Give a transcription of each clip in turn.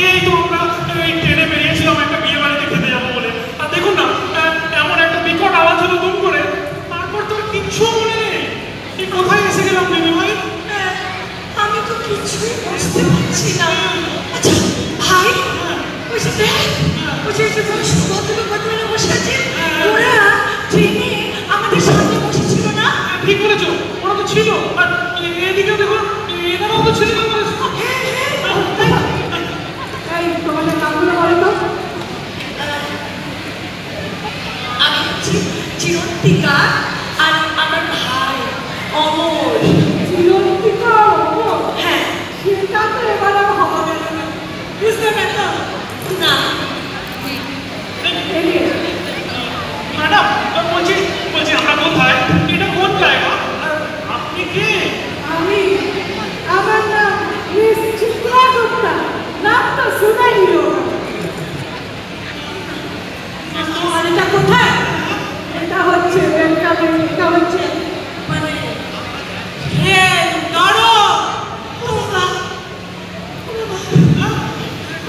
এই তো আমরা ট্রেনে বেরিয়েছিলাম একটা বিয়ে বাড়িতে খেতে যাবো বলে, আর দেখুন না এমন একটা বিকট আওয়াজ হলো দুম করে, তারপর তো কিচ্ছু মনে নেই। কোথায় এসে গেলাম দিদি ভাই? আমি তো কিছুই বুঝতে পারছি না। আচ্ছা ভাই, ওই যে দেখ, ওই যে ভদ্রলোক বসে আছে, ওরা ট্রেনে আমাদের সামনে বসেছিল না? ঠিক বলেছো, ওরা তো ছিল। আর এদিকেও দেখো, এনারাও তো ছিল। তোমাদের নামগুলো বলো তো। আমি হচ্ছি চিরন্তিকা, আর আমার ভাই অমর। চিরন্তিকা অমর? হ্যাঁ। সেটা তো এবার আর হবে না, বুঝতে পারলাম না। ম্যাডাম বলছি আমরা কোথায়? এটা কোন জায়গা? আপনি কে? আমার নাম মিস চিত্রা গুপ্তা। নাম তো শুনাই লো। আর এটা কোথায়? এটা হচ্ছে বেলকামে, এটা হচ্ছে মানে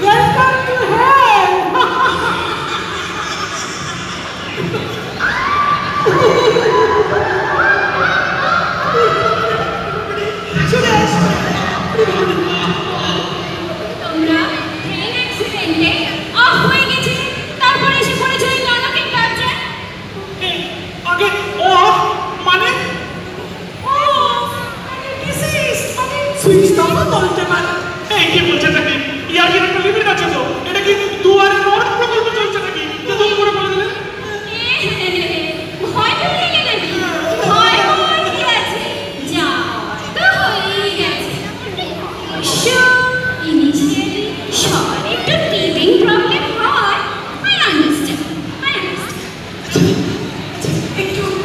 ওয়েলকাম টু হেল। তোমরা ট্রেন অ্যাক্সিডেন্টে অফ হয়ে গেছে, তারপরে এসে পড়েছো এই নাটকের কাজে। আগে ও মানে সুইচ তো বলতে পারে। এই কি বলছে নাকি? ইয়ার কি একটা লিমিট আছে তো? এটা কি দুয়ারে নরক প্রকল্প চলছে নাকি? দুম করে বলে দিলেন। ভয় পেয়ে গেলে নাকি? ভয় হওয়ার কি আছে? যা তো হয়েই গেছে। অবশ্য ইনিশিয়ালি সবার একটু টিভিং প্রবলেম হয়। I understand.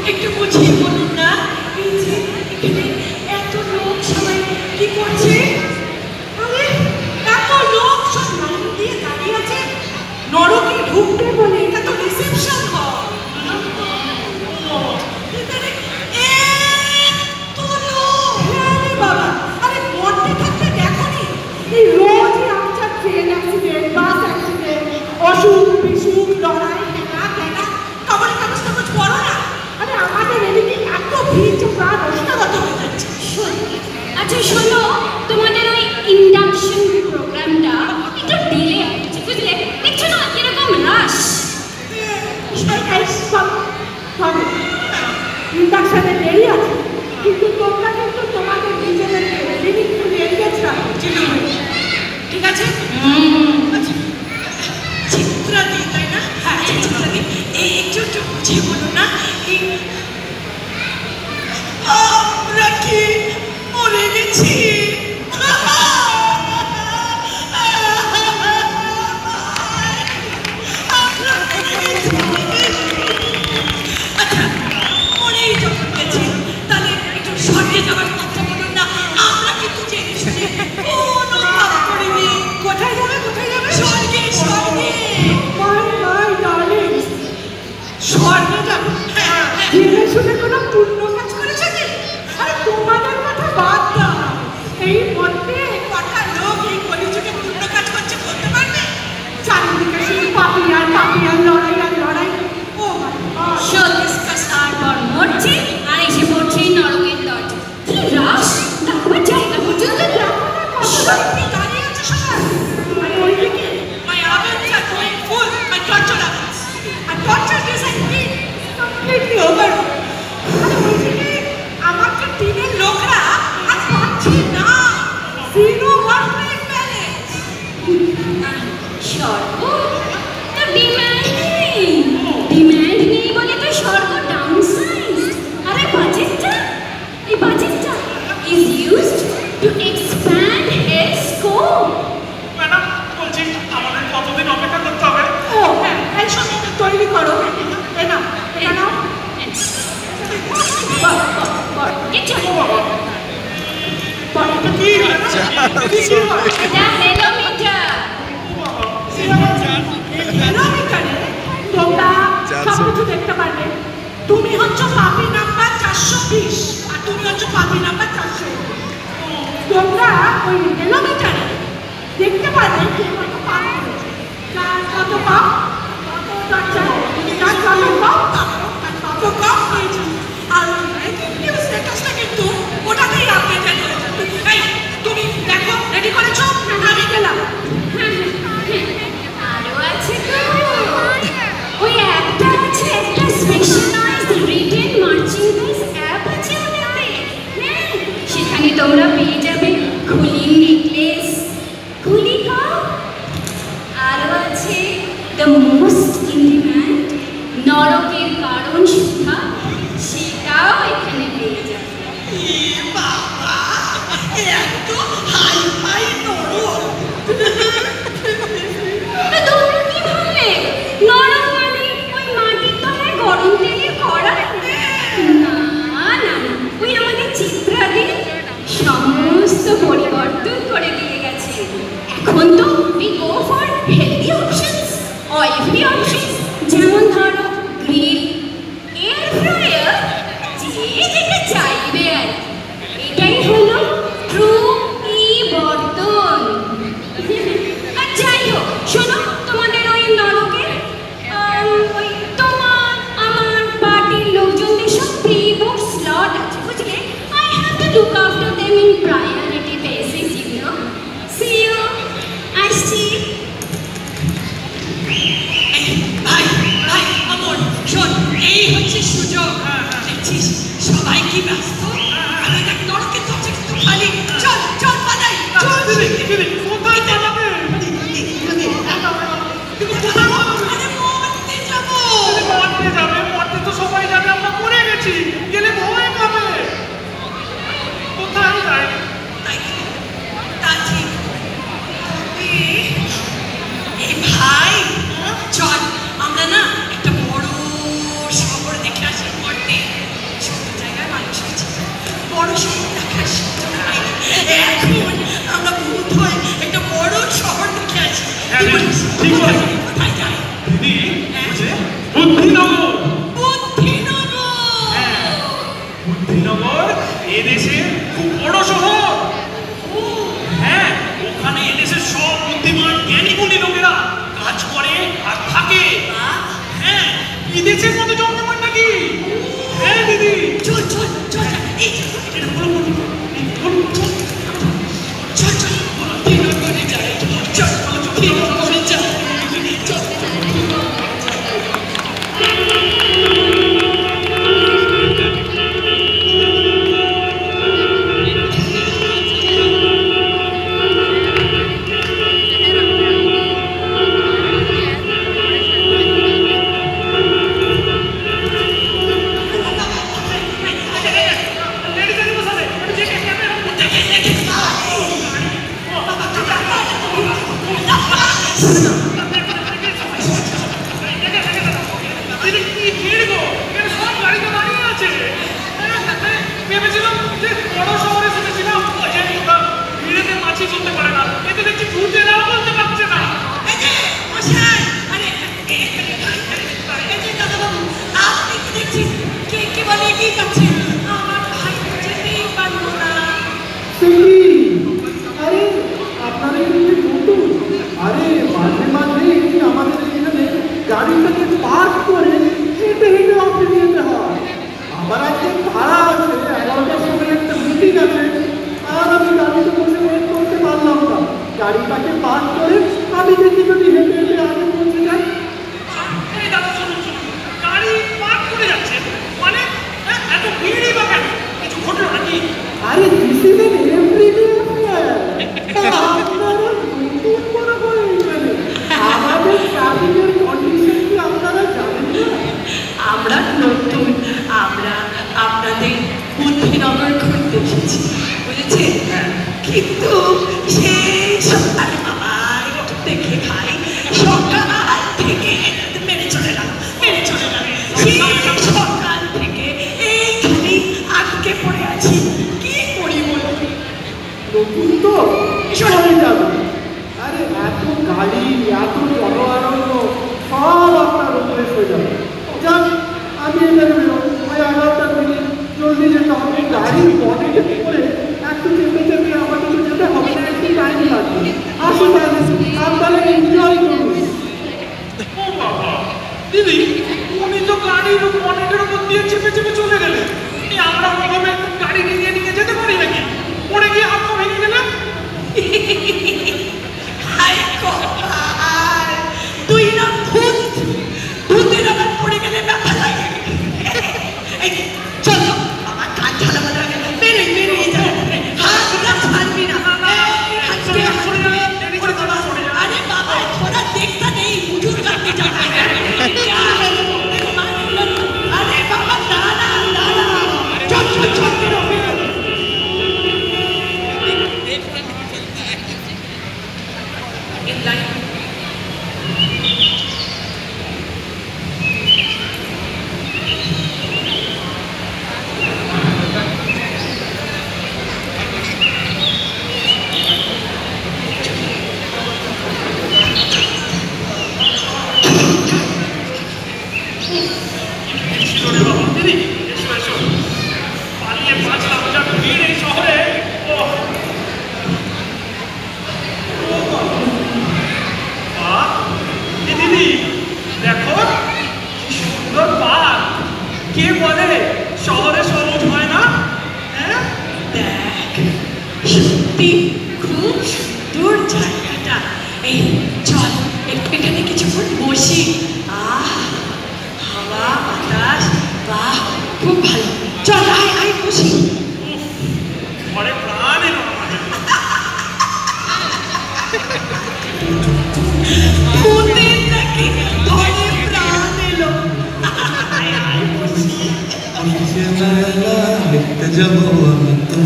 একটু বুঝিয়ে বলুন না, এই যে এখানে এত লোক সবাই কি করছে? আরে এত লোক সব লাইন দিয়ে দাঁড়িয়ে আছে নরকে ঢুকবে বলে। এটা তো রিসেপশন হল। বাবা, আরে মরতে থাকতে দেখো নি এই রোজই আমার ট্রেন অ্যাক্সিডেন্ট, বাস অ্যাক্সিডেন্ট, অসুখ বিসুখ, লড়াই, হেনা কেনা, খবরের কাগজ টাগজ পড়ো না? আরে আমাদের এদিকে এত ভিড় যে প্রাণ অষ্টাগত হয়ে যাচ্ছে। আচ্ছা শোনো, তোমাদের ওই ইন্ডাকশন প্রোগ্রামটা একটু ডিলে হচ্ছে, বুঝলে? দেখছো না কিরকম রাশ। ইন্ডাকশনে দেরি আছে, কিন্তু তোমরা কিন্তু তোমাদের নিজেদের লিমিট নিয়ে গেছো। ঠিক আছে? চিত্রাদি, তাই না? হ্যাঁ চিত্রাদি, একটু বুঝিয়ে বলো না। আমরা কি মরে গেছি? আচ্ছা মরেই যখন গেছি, তাহলে একটু স্বর্গে যাওয়ার কথা বলুন না। আমরা কিন্তু জেনে শুনে কোনো কাজ করিনি। কোথায় যাবে? স্বর্গে। স্বর্গে যাবে? জেনে শুনে কোনো পূর্ণ কাজ করেছে কি? আরে তোমাদের কথা বাদ দাও, এই মধ্যে কটা লোক এই কলিযুগে পূর্ণ কাজ করছে বলতে পারবে? চারিদিকে শুধু পাপিয়ার লড়াই। ও তারপর মরছে আর এসে পড়ছে নরকের দরজা। কি রাশ! তারপর জায়গা পর্যন্ত দাঁড়িয়ে আছে সবাই। মানে ওইদিকে my ovens are going full, my torture ovens. And torture is completely over. মানে ওইদিকে আমার যে টিমের লোকরা আর পাচ্ছে না, zero work-life balance. স্বর্গ তো ডিমান্ড নেই বলে তো স্বর্গ ডাউনসাইজ। আরে বাজেটটা is used to expand its scope. Madam বলছি আমাদের কতদিন অপেক্ষা করতে হবে? ও হ্যাঁ, এই সময় তৈরি করো। এটা নাও। তোমরা সবকিছু দেখতে পারবে। তুমি হচ্ছে পাপি নাম্বার 420 আর তুমি হচ্ছে পাপি নাম্বার 400। তোমরা ওই কিলোমিটারে পারে কে কত পাপ করেছে। যার কত পাপ কত দরজা, যার কত পাপ তার কত কম হয়েছে। আর ব্রেকিং নিউজ লেটেস্টটা কিন্তু ওটাতেই আপডেটেড হয়ে যাবে। এই তুমি দেখো রেডি করেছো? আমি গেলাম। আরো আছে তো, ওই অ্যাপটা আছে, একটা স্পেশালাইজড রিটেল মার্চেন্ডাইজ অ্যাপ আছে ওটাতে। হ্যাঁ, সেখানে তোমরা পেয়ে যাবে খুলির নেকলেস, খুলি কাপ, আরো আছে দ্য মোস্ট ইন ডিম্যান্ড নরকের কারণ শিক্ষা, সেটাও এখানে পেয়ে যাবে। এ বাবা, এত হাই ফাই নরক। তা তোমরা কি ভাবলে নরক মানে ওই মাটির তলায় গরম তেলে করা? না না না, ওই আমাদের চিত্রাদি সমস্ত পরিবর্তন করে দিয়ে গেছে। এখন তো we go for healthy options, oil free options, যেমন ধরো গ্রিল, এয়ার ফ্রায়ার, যে যেটা চাইবে আর কি। এটাই হলো ট্রু পরিবর্তন। আর যাই হোক, শোনো, তোমাদের ওই নরকের ওই তোমার আমার পার্টির লোকজনদের সব প্রি বুক স্লট আছে, বুঝলে? I have to look after them in priority basis, you know. See you. আসছি। ভাই ভাই অমর শোন, এই হচ্ছে সুযোগ। দেখছিস সবাই কি ব্যস্ত, আমি দেখ নরকে তো কিন্তু খালি। চল চল পালাই, চল। দিদি কোথায় পালাবে? তুমি কোথায়? আরে মরতে যাবো। মরতে যাবে? মরতে তো সবাই যাবে, আমরা মরে গেছি, গেলে ভয় পাবে। কোথায় যাই? তাই তা ঠিক। এই ভাই চল আমরা না একটা বড় শহর দেখে আসি। মরতে ছোট জায়গায় মানুষ আছে, বড় শহর দেখার সুযোগ পাইনি। এখন আমরা ভূত হয়ে একটা বড় শহর দেখে আসি। হ্যাঁ, ঠিক বলেছো। কোথায় যাই? দিদি, বুঝলে? বুদ্ধিনগর। বুদ্ধিনগর। হ্যাঁ, বুদ্ধিনগর এদেশের খুব বড় শহর। হ্যাঁ, ওখানে এদেশের সব বুদ্ধিমান জ্ঞানী গুণী লোকেরা কাজ করে আর থাকে। হ্যাঁ, বিদেশের মতো জমজমাট নাকি? হ্যাঁ দিদি, চল চল চল এই এটা বলো বলো বলো, চল চল চল বুদ্ধিনগরে যাই। চল বুদ্ধিনগরে যাই। চল দিদি কি ভিড় গো, এখানে সব গাড়ি তো দাঁড়িয়ে আছে। ভেবেছিলাম যে বড় শহরে শুনেছিলাম যে ভিড়েতে মাছি চলতে পারে না, এতে দেখছি ভূতেরাও বলতে পারছে না। এই যে মশাই, আরে এই যে দাদাবাবু, আপনি কি দেখছেন কে বলে এগিয়ে যাচ্ছে? আমার ভাই যেতেই পারলো না। আরে আপনারা এখানে নতুন? আরে মাঝে মাঝে আমাদের এখানে গাড়িটাকে পার্ক করে হেঁটে হেঁটে অফিসে যেতে হয়। আবার আজকে ভাড়া আছে, 11টার সময় একটা মিটিং আছে, আর আমি গাড়িতে বসে ওয়েট করতে পারলাম না। গাড়িটাকে পার্ক করে আমি দেখি যদি হেঁটে হেঁটে আগে পৌঁছে যাই। এই দাদা শুনুন শুনুন, গাড়ি পার্ক করে যাচ্ছে মানে এত ভিড়ই বা কেন? কিছু ঘটলো নাকি? আরে this is an everyday affair. আপনারা নতুন মনে করেন এখানে আমাদের ট্রাফিকের কন্ডিশন কি আপনারা জানেন না? আমরা নতুন, আমরা আপনাদের বুদ্ধিনগর ঘুরতে এসেছি, বুঝেছেন? কিন্তু সেই সকাল বাবা একটু দেখে খাই, সকাল থেকে মেরে চলে গেল। সেই সকাল থেকে এইখানে আটকে পড়ে আছি। কি করি বলুন? নতুন তো চলে যাবে। আরে এত গাড়ি, এত জনআরণ্য সব আপনার উপরে হয়ে যাবে। যান, আমি এখানে বেরোবো। ওই 11টার দিকে জলদি যেতে হবে। গাড়ি বডিতে করে একটু চেপে চেপে আমাকে তো যেতে হবে না, একটু টাইম লাগবে। আসুন তাহলে। in line. কে বলে শহরে সবুজ হয় না? হ্যাঁ, দেখ সত্যি খুব সুন্দর জায়গাটা। এই চল একটু এখানে কিছুক্ষণ বসি। হাওয়া বাতাস, বাহ খুব ভালো। চল আয় আয় বসি। ঘরে প্রাণ এলো আমাদের। ওদের নাকি ঘরে প্রাণ এলো। আয় আয় বসি। দেখতে যাবো আমি তো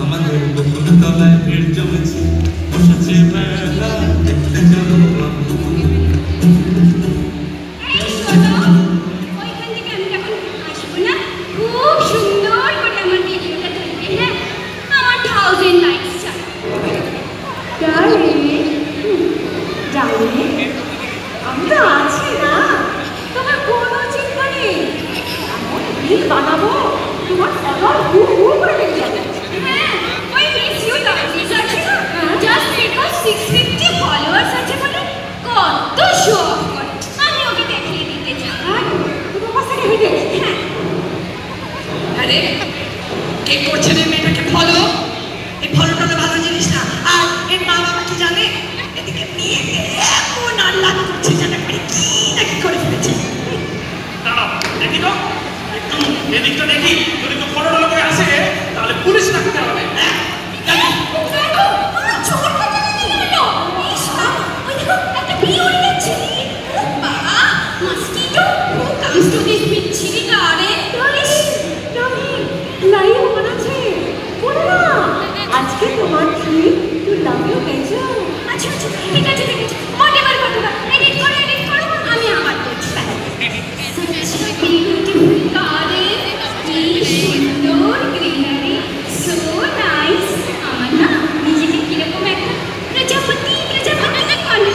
আমাদের বকুল তলায় ভিড় জমেছে, বসেছে মেলা দেখতে যাবো আমি। এই শোনো, ওইখান থেকে আমি যখন আসবো না, খুব সুন্দর করে আমার ভিডিওটা তুলবে, হ্যাঁ? আমার 1000 লাইকস চাই। আমি তো আছি না, তোমার কোনো চিন্তা নেই। এমন রিল বানাবো তোমার ফলোয়ার হু হু করে বেড়ে যাবে। হ্যাঁ, ওই মিস ইউ ডান্স আছে না, জাস্ট বিকজ 650 ফলোয়ার্স আছে বলে কত শো অফ করে। আমি ওকে দেখিয়ে দিতে চাই। তোমার কাছ থেকে হেঁটে হ্যাঁ, আরে কে করছে রে মেয়েটাকে ফলো? এই ফলোটা তো ভালো জিনিস না। আর এর মা বাবা কি জানে? এদিকে নিয়ে এমন আল্লাহ করছে যেন করে কি নাকি করে ফেলেছে। দাঁড়াও, দেখি তো একটু এদিকটা দেখি। যদি তো ফটো লোকে আসে তাহলে পুলিশ ডাকতে হবে। দেখো, আমার ছোটটা নিয়ে গেল। ইস বাবা, ওই দেখো একটা বিয়ে হয়ে যাচ্ছে। ও বাবা, mosquito who comes to this বিচ্ছিরি গার্ডেন। লাইভ মনে আছে বলে না আজকে তোমার ট্রিপ টু লাভ ইউ গেছো। আচ্ছা আচ্ছা, ঠিক আছে ঠিক আছে, হোয়াটএভার এডিট করো আমি আবার বলছি। Such a beautiful garden, কি সুন্দর গ্রিনারি, so nice। আমার না নিজেকে কিরকম একটা প্রজাপতি না কলে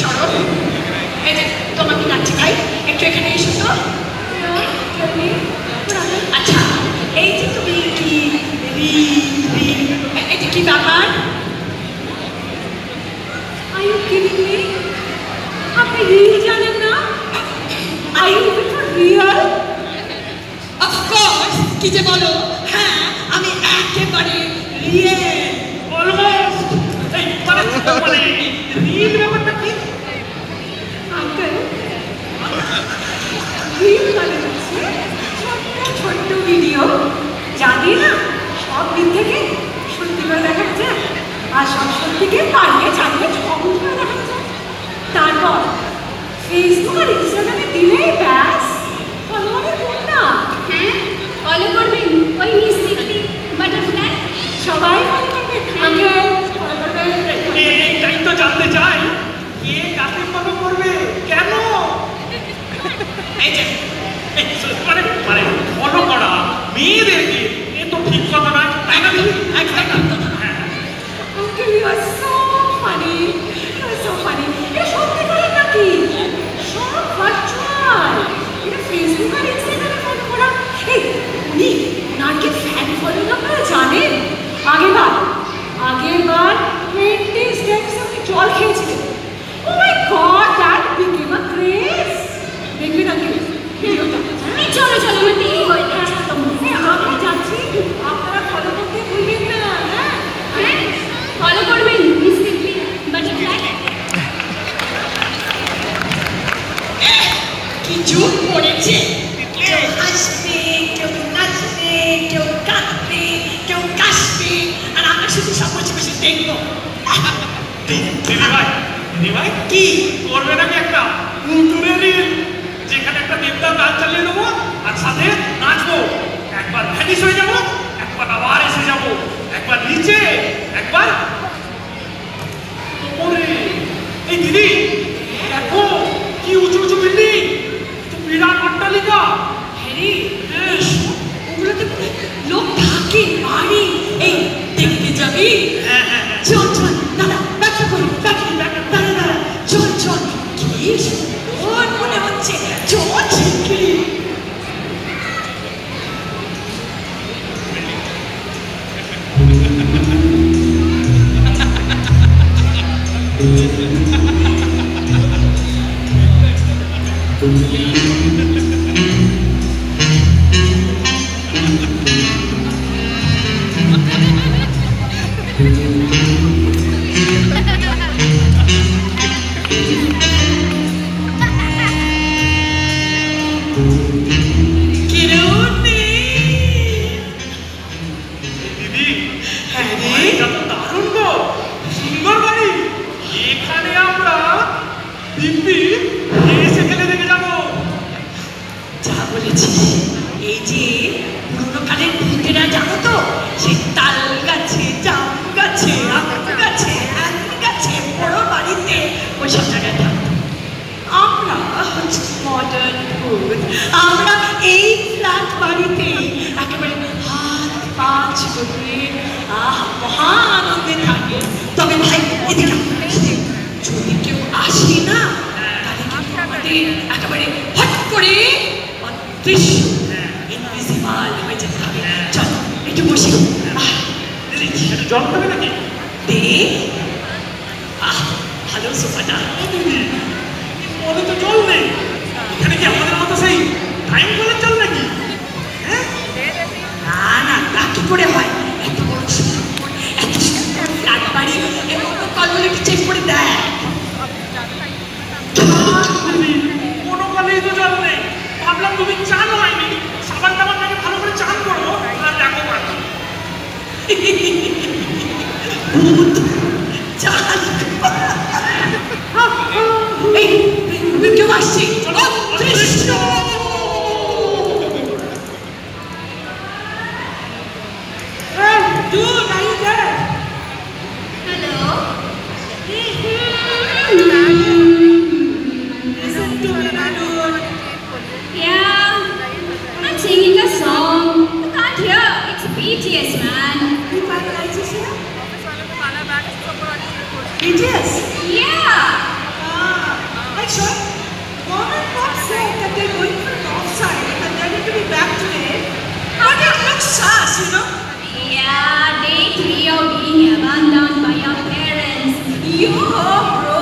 সরব এই যে তোমাকে ডাকছি ভাই, একটু এখানে এসো তো। আচ্ছা এই যে তুমি কি এই যে কি ব্যাপার? Are you kidding me? আপনি রিল জানেন না? Are you even for real? Of course, কি যে বলো? হ্যাঁ, আমি একেবারে রিয়েল। অলমোস্ট। এই মানে রিল ব্যাপারটা কি? আঙ্কেল রিল মানে হচ্ছে ছোট্ট ছোট্ট ভিডিও, জানি না সব দিক থেকে সত্যি করে দেখা যায় আর সব সত্যিকে পারলে চালিয়ে সবুজ করে দেখা যায়। তারপর ফেসবুক আর ইনস্টাগ্রামে দিলেই ব্যাস ফলোয়ারের গুণ না। হ্যাঁ, ফলো করবেন ওই মিস সিকলি বাটারফ্লাই। সবাই ফলো করবে, আঙ্কেল ফলো করবে। এইটাই তো জানতে চাই, কে কাকে ফলো করবে, কেন? এই যে মানে মানে ফলো করা মেয়েদেরকে, এ তো ঠিক কথা নয়, তাই না? Uncle, you are so funny. You are so funny. এটা সত্যি করে নাকি? সব ভার্চুয়াল। এটা ফেসবুক আর ইনস্টাগ্রামে ফলো করা। এই উনি নাকি ফ্যান ফলোইং আপনারা জানেন? আগেরবার 20 স্টেপস আপনি জল খেয়েছিলেন। Oh my God, that became a craze. দেখবেন আঙ্কেল ভিডিওটা। এই চলো চলো, আমার দেরি হয়ে যাচ্ছে। আমি যাচ্ছি, আপনারা ফলো করতে ভুলবেন না। হ্যাঁ হ্যাঁ, ফলো করবেন মিস সিকলি বাটারফ্লাই। কিছু পড়েছে, কেউ হাসবে, কেউ নাচবে, কেউ কাঁদবে, কেউ কাশবে, আর আমরা শুধু সব বসে বসে দেখবো। দিদি ভাই কি করবে নাকি একটা তুলতুলে রিল, যেখানে একটা দেবদার গান চালিয়ে দেবো আর সাথে নাচবো। একবার ভ্যানিশ হয়ে যাবো, একবার আবার এসে যাবো, একবার নিচে, একবার ওপরে। এই দিদি দেখো কি উঁচু উঁচু বিল্ডিং, বিরাট অট্টালিকা। হ্যারি, ওগুলোতে লোক থাকে, বাড়ি। এই দেখতে যাবি? হ্যাঁ হ্যাঁ হ্যাঁ। চল চল, দাদা ব্যাখ্যা করি, দাঁড়া দাঁড়া, চল চল। কি সুন্দর মনে হচ্ছে, চল শিগগিরি। দিদি বাড়িটা তো দারুণ গো, সুন্দর বাড়ি। এখানে আমরা দিব্যি এসে খেলে দেখে যাবো। যা বলেছিস, এই যে পুরোনো কালের ভূতেরা জানো তো, সেই তাল গাছে, জাম গাছে, আম গাছে, আম গাছে, বড় বাড়িতে ওইসব জায়গায় থাকতো। আমরা হচ্ছে মডার্ন ভূত, আমরা এই ফ্ল্যাট বাড়িতে একেবারে হাত পা ছড়িয়ে মহা আনন্দে থাকে। তবে ভাই এদিকে যদি কেউ আসে না, তাহলে কিন্তু আমাদের একেবারে হট করে অদৃশ্য, ইনভিজিবল হয়ে যেতে হবে। চল একটু বসি। দিদি একটু জল খাবে নাকি? দে। ভালো সোফাটা। দিদি মনে তো জল নেই, এখানে কি আমাদের মতো সেই টাইম কলের জল নাকি? হ্যাঁ না না, তা কি করে হয়? এত বড় সুন্দর, এত সুন্দর ফ্ল্যাট বাড়ি, এবং কলগুলো কি চেক করে দেয়? দিদি কোনো কলেই তো জল নেই। ভাবলাম তুমি চান হয়নি, সাবান টাবান নাকি ভালো করে চান করবো, আর দেখো মাত্র ভূত চাল। এই কেউ আসছে, অদৃশ্য। Dude, are you there? Hello? Listen to me, my dude. Yeah, I'm singing a song. You can't hear. It's BTS, man. You find lights here? BTS? Yeah. Actually, Mom and Pop said that they're going for an offside and they're going to be back today. But it looks sus, you know? Yeah, day 3 of being abandoned by your parents. Yo, bro.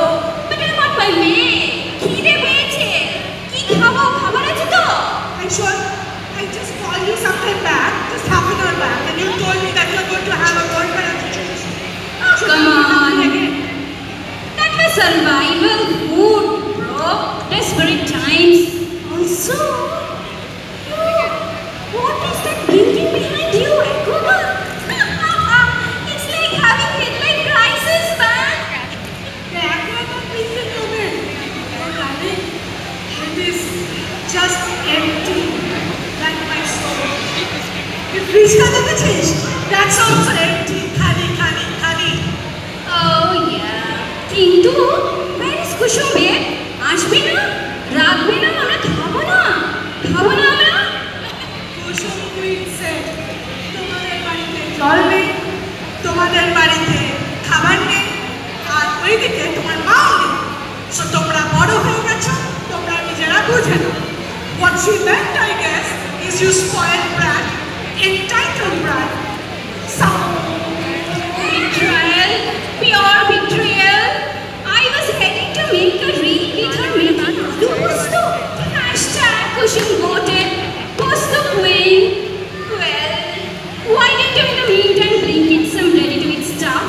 But I'm on my way. খিদে পেয়েছে। কি খাবো? খাবার আছে তো? Actually, I just called you sometime back, just half an hour back, and you told me that you're going to have a boyfriend situation. Oh, come on. That was survival food, bro. Desperate times. Also, what is that blinking behind you, Akuma? It's like having midlife crisis, man. It is just empty, like my soul. You please cut the change. That's also empty. Khali, khali, khali. Oh, yeah. কিন্তু where is Kusum babe? আসবে না? রাখবে না? আমরা খাবো না? খাবো না আমরা? কুসুম কুইন said, তোমাদের বাড়িতে জল নেই, তোমাদের বাড়িতে খাবার নেই, আর ওইদিকে তোমার মাও নেই। So তোমরা বড় হয়ে গেছো, তোমরা নিজেরা বুঝে নাও। What she meant, I guess, is you spoiled brat, entitled brat. Betrayal, pure betrayal. I was heading to make a reel with her making Dosto. Hashtag Kushum voted. Post the queen. Well, why didn't you in the meantime bring in some ready-to-eat stuff?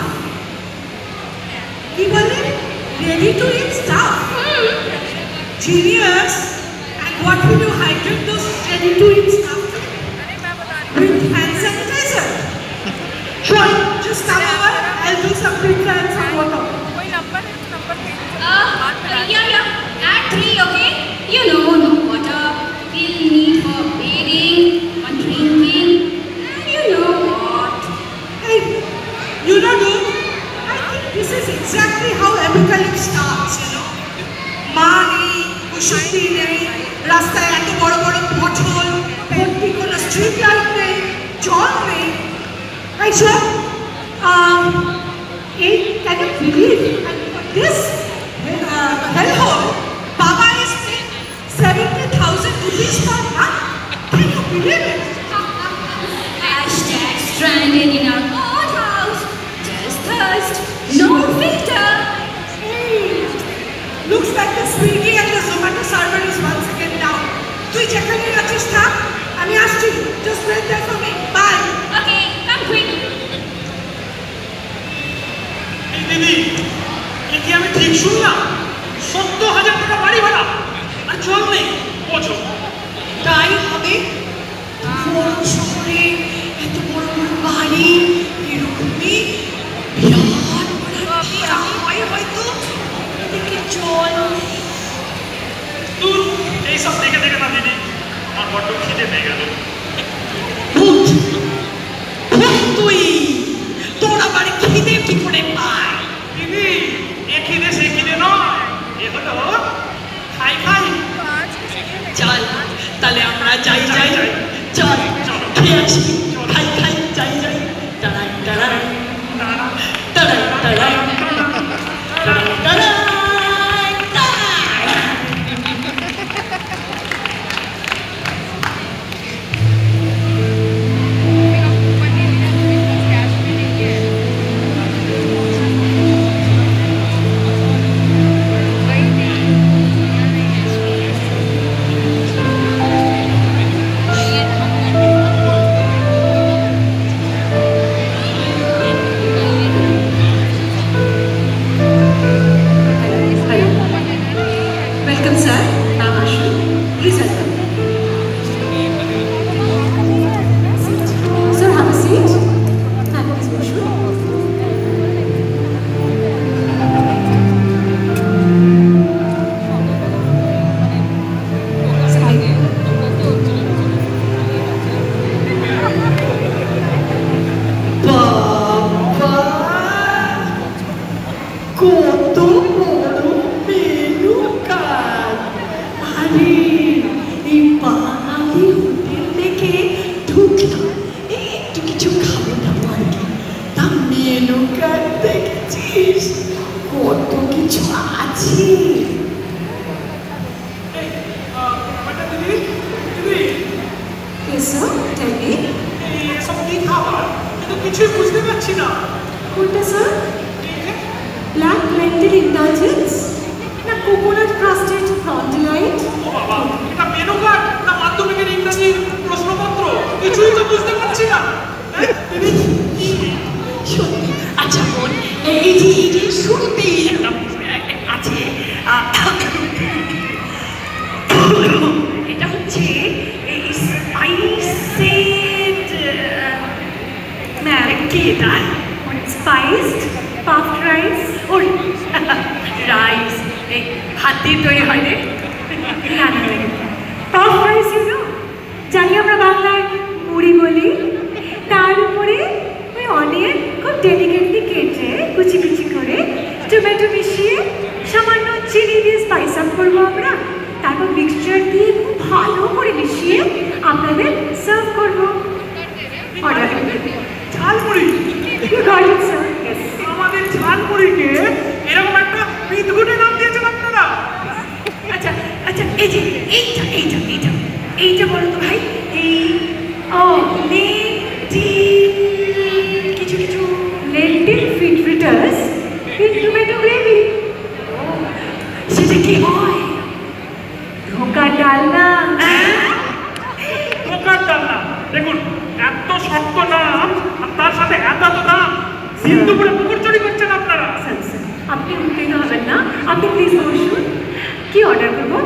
He wanted ready to eat stuff. Genius. And what will you hydrate those ready to eat stuff with hand sanitizer? Sure, just come over. I'll do some quick and some water. Yeah, at 3 o'clock. সত্যি নেই, রাস্তায় এত বড় বড় পথল, ভর্তি কোনো street light নেই, জল নেই। আচ্ছা, can you believe this hellhole? Baba is paying 70,000 rupees per month. Can you believe it? Hashtag stranded in our old house. Just thirst, no filter. Looks like the Swiggy and the Zomato server is once again down. তুই যেখানে আছিস থাক, আমি আসছি। Just wait there for me. Bye. Okay, come quick. এই দিদি, এ কি আমি ঠিক শুনলাম? 70,000 টাকা বাড়ি ভাড়া আর জল নেই, বোঝো। তাই হবে, বড় শহরে এত বড় বড় বাড়ি, এরকমই বিরাট বড় হয় হয়তো। এদিকে জল নেই। দূর, এইসব দেখে দেখে না দিদি, আমার বড্ড খিদে পেয়ে গেল। ভূত, ভূত তুই, তোর আবার খিদে কি করে পায়? দিদি, এ খিদে সে খিদে নয়, এ হলো খাই খাই। চল তাহলে আমরা যাই যাই, যাই যাই। চল চলো। খেয়ে আসি, খাই খাই যাই যাই। টাড়াই টাড়াই দাঁড়া। টাড়াই টাড়াই টাড়াই টাড়াই। Welcome, sir. Ma'am, Ashu. Please welcome. Sir, have a seat. And please go shoot. কত বড় মেনু কার্ড! আরে এই বাঙালি হোটেল থেকে ঢুকলাম, একটু কিছু খাবো দাবো আর কি। তা মেনু কার্ড দেখেছিস কত কিছু আছে? এই, ওটা দিদি, দিদি, Yes, sir. Tell me. এই এসব কি খাবার? কিন্তু কিছুই বুঝতে পারছি না। কোনটা স্যার? এই যে, ব্ল্যাক লেন্টিল ইন্ডালজেন্স না কোকোনাট ক্রাস্টেড ফ্রন্ট লাইট? ও বাবা, এটা মেনু কার্ড না মাধ্যমিকের ইংরেজির প্রশ্নপত্র? কিছুই তো বুঝতে পারছি না। হ্যাঁ, দিদি? সত্যি? আচ্ছা বোন, এই যে শুরুতেই একটা আছে, এটা হচ্ছে এই স্পাইসেড কি এটা? Spiced puffed rice. ও রাইস এই হাত দিয়ে তৈরি হয় রে। পাফড রাইস ইউনো, জানি আমরা বাংলায় মুড়ি বলি, তার উপরে ওই অনিয়ন খুব ডেলিকেটলি কেটে কুচি কুচি করে টমেটো মিশিয়ে সামান্য চিনি দিয়ে স্পাইস আপ করবো আমরা। তারপর মিক্সচার দিয়ে খুব ভালো করে মিশিয়ে আপনাদের সার্ভ করবো। Order jhalmuri? You got it, sir. Yes. আমাদের ঝালমুড়িকে এরকম একটা বিদঘুটে নাম দিয়েছেন আপনারা? আচ্ছা আচ্ছা, এই যে এইটা এইটা এইটা এইটা বলো তো ভাই। এই লেন্টিল কিছু কিছু lentil fit fritters in tomato gravy. সেটা কি হয়? ধোকার ডালনা। ধোকার ডালনা? দেখুন, এত শক্ত নাম আর তার সাথে এত দাম, সিন্ধুপুরে পুকুর চুরি করছেন আপনারা। আপনি উঠতেই হবেন না, আপনি প্লিজ বসুন। কি অর্ডার করবো?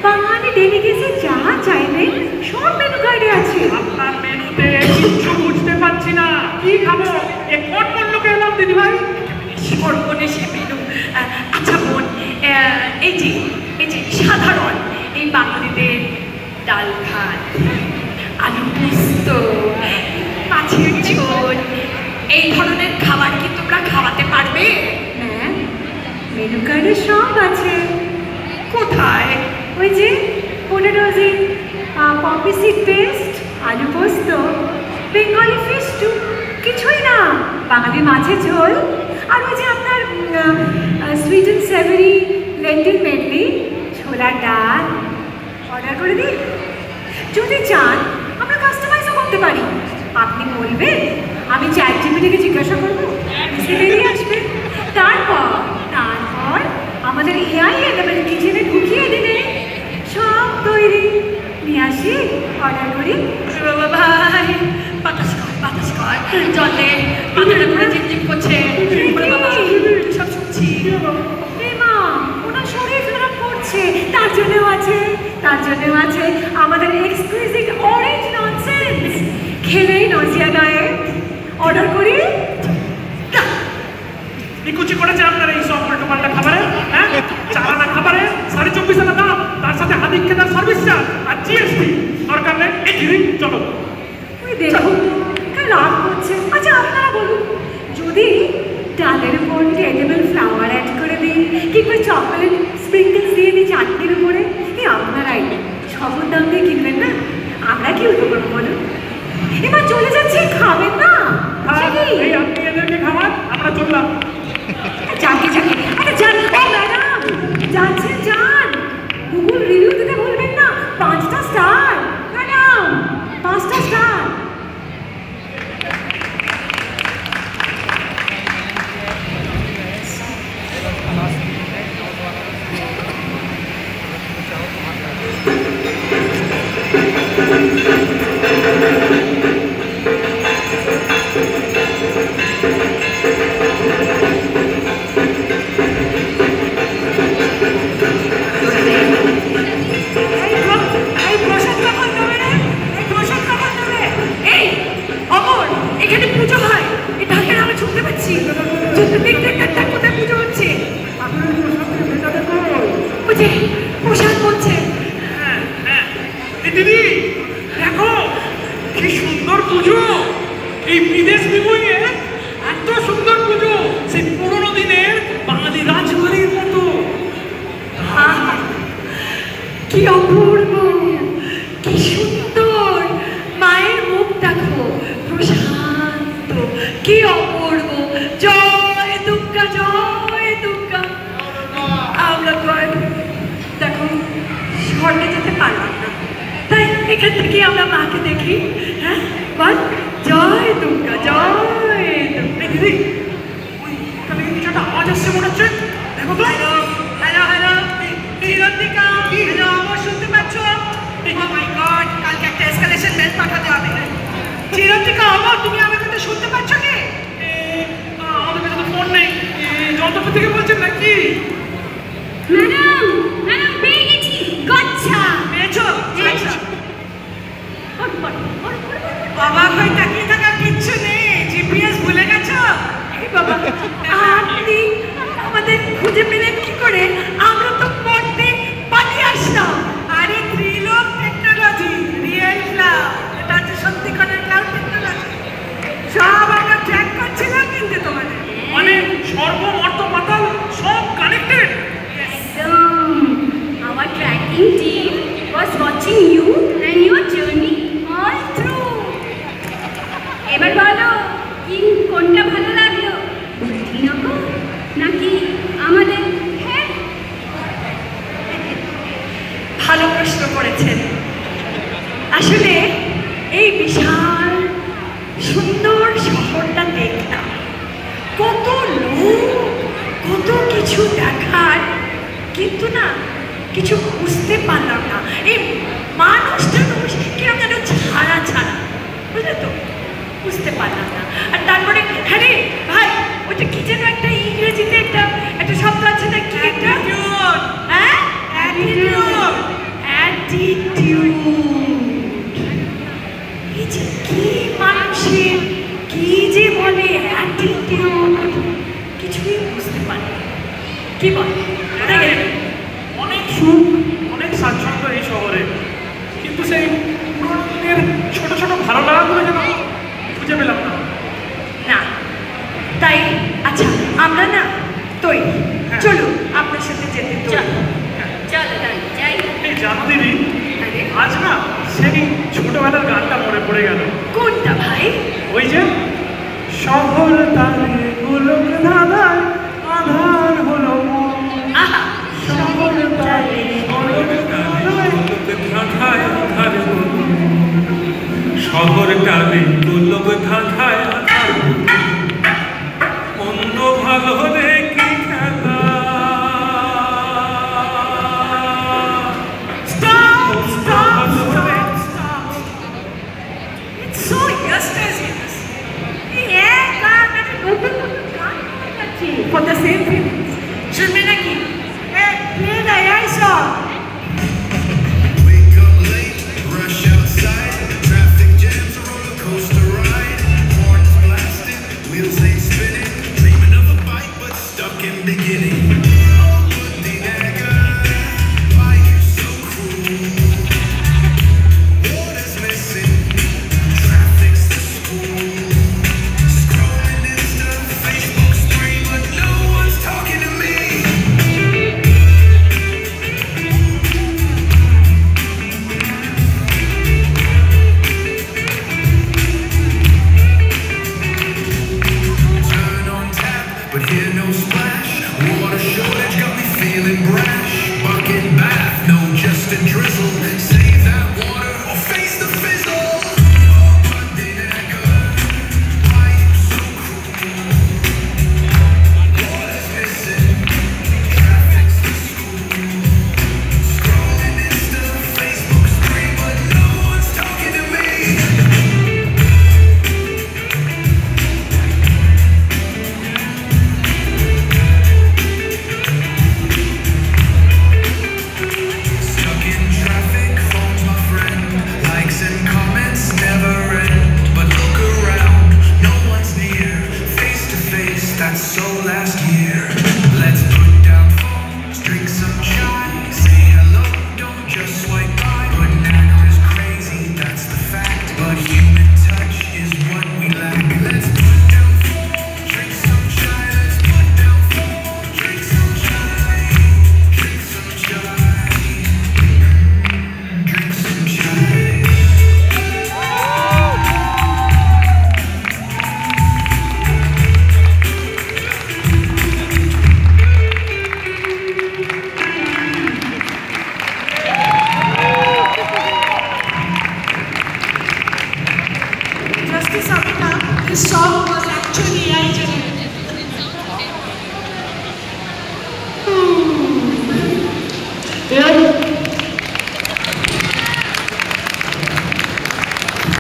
বাঙালি ডেলিগেসি যা চাইবেন সব মেনু কার্ডে আছে। আপনার মেনুতে কিচ্ছু বুঝতে পারছি না, কি খাবো? এ কোন মূল্যকে এলাম দিদি ভাই? সর্বনেশে মেনু। আচ্ছা বোন, এই যে সাধারণ এই বাঙালিদের ডাল ভাত, আলু পোস্ত, মাছের ঝোল, এই ধরনের খাবার কি তোমরা খাওয়াতে পারবে? ম্যাম, মেনু কার্ডে সব আছে। কোথায়? ওই রোজি পপি সিড পেস্ট, আলু পোস্ত, বেঙ্গলি ফিশ স্টু, কিছুই না, বাঙালি মাছের ঝোল, আর ওই যে আপনার সুইট অ্যান্ড সেভারি লেন্টিল মেডলি, ছোলার ডাল অর্ডার করে দিন। যদি চান আমরা কাস্টমাইজও করতে পারি। আপনি বলবেন, আমি চ্যাট জিপিটিকে জিজ্ঞাসা করবো, বেরিয়ে আসবে। তারপর আমাদের এআই এলেবেল কিচেনে ঢুকিয়ে দিলে সব তৈরি। নিয়ে আসি, অর্ডার করি। বাবা ভাই, বাতাস কর, জলে মাথাটা পুরো ঝিমঝিম করছে। বাবা সব শুনছি। মা, ওনার শরীর খারাপ করছে, তার জন্যও আছে আমাদের এক্সক্লুসিভ অরেঞ্জ ননসেন্স। খেলেই নজিয়া গায়ে। অর্ডার করি। নিকুচি করেছে আপনার এই সব উল্টোপাল্টা খাবারে, হ্যাঁ? চালানা খাবারে 24.5 আনা দাম, তার সাথে আদিক্ষেতার সার্ভিস চার্জ আর জিএসটি। দরকার নেই, এই দিন চলো। ওই দেখুন লাভ করছে। আচ্ছা আপনারা বলুন, যদি ডালের উপর এডিবল ফ্লাওয়ার অ্যাড করে দিই, কিংবা চকলেট স্প্রিঙ্কলস দিয়ে দিই চাটনির উপরে, আপনারাই সবর দাম দিয়ে কিনবেন না? আমরা কি উল্টো করবো বলুন? এবার চলে যাচ্ছি, খাবেন না? এই আপনি এদেরকে খাওয়ান, আমরা চললাম। যাকে আরে যান ম্যাডাম, যাচ্ছেন যান। গুগল রিভিউ দিতে ভুলবেন না। 5টা স্টার ম্যাডাম, 5টা স্টার। এখানে পুজো হয়, এই ঢাকের আমি শুনতে পাচ্ছি। কোথায় পুজো হচ্ছে? বুঝে প্রসাদ বলছে। দিদি দেখো কি সুন্দর পুজো, এই বিদেশ বিভূঁয়ে এত সুন্দর পুজো, সেই পুরোনো দিনের বাঙালি রাজবাড়ির মতো। কি অপূর্ব, কি সুন্দর, মায়ের মুখ দেখো, প্রশান্ত, কি অপূর্ব। জয় দুর্গা, জয় দুর্গা। আমরা তো আর দেখো শহরে যেতে পারলাম না, তাই এখান থেকে আমরা মাকে দেখি। হ্যাঁ বল, জয় দুর্গা, জয় দুর্গা। দিদি ওই ওখানে কিছু একটা আওয়াজ আসছে মনে হচ্ছে, দেখো তো। হ্যালো চিরন্তিকা, হ্যালো আমার শুনতে পাচ্ছ? ও মাই গড, কালকে একটা এসকেলেশন মেল পাঠাতে হবে। চিরন্তিকা আমার, তুমি আমার কথা শুনতে পাচ্ছ কি? আমাদের কাছে তো ফোন নেই, যন্ত্রপাতি থেকে বলছেন নাকি? ম্যাডাম পেয়ে গেছি, গচ্ছা। পেয়েছো? আচ্ছা, অবাক হয়ে তাকিয়ে থাকার কিচ্ছু নেই, জিপিএস ভুলে গেছো? এই বাবা, আপনি আমাদের খুঁজে পেলেন কি করে? আমরা তো পড়তে পালিয়ে আসলাম। আরে ত্রিলোক টেকনোলজি, রিয়েল ক্লাউড, এটা হচ্ছে সত্যিকারের ক্লাউড টেকনোলজি। সব আমরা ট্র্যাক করছিলাম কিন্তু তোমাদের। মানে সর্বমর্ত পাতাল সব connected. Our tracking team was watching you and your journey all through. এবার বলো, কি কোনটা ভালো লাগলো, বুদ্ধিনগর নাকি আমাদের হেড? ভালো প্রশ্ন করেছেন। আসলে এই বিশাল সুন্দর শহরটা দেখলাম, কত লোক, কত কিছু দেখার, কিন্তু না কিছু বুঝতে পারলাম না। এই মানুষটা কিরকম যেন ছাড়া ছাড়া, বুঝলে তো? বুঝতে পারলাম না। আর তারপরে হ্যাঁ রে ভাই, ওইটা কি যেন একটা ইংরেজিতে একটা শব্দ আছে না, কি একটা? হ্যাঁ, অ্যাটিটিউড। এই যে কি মানুষের, কি যে বলে অ্যাটিটিউড, কিছুই বুঝতে পারি। কি বল? অনেক সুখ, অনেক স্বাচ্ছন্দ্য এই শহরে, কিন্তু সেই পুরোনো দিনের ছোট ছোট ভালো লাগাগুলো যেন খুঁজে পেলাম না। না, তাই আচ্ছা আমরা না তৈরি, চলো আপনার সাথে যেতে। চলো চলো যাই। এই জানো দিদি, আরে দেখি ছোটবেলার গানটা মনে পড়ে গেল। কোনটা ভাই? ওই যে শহর তারে গোলক ধাঁধায় আধার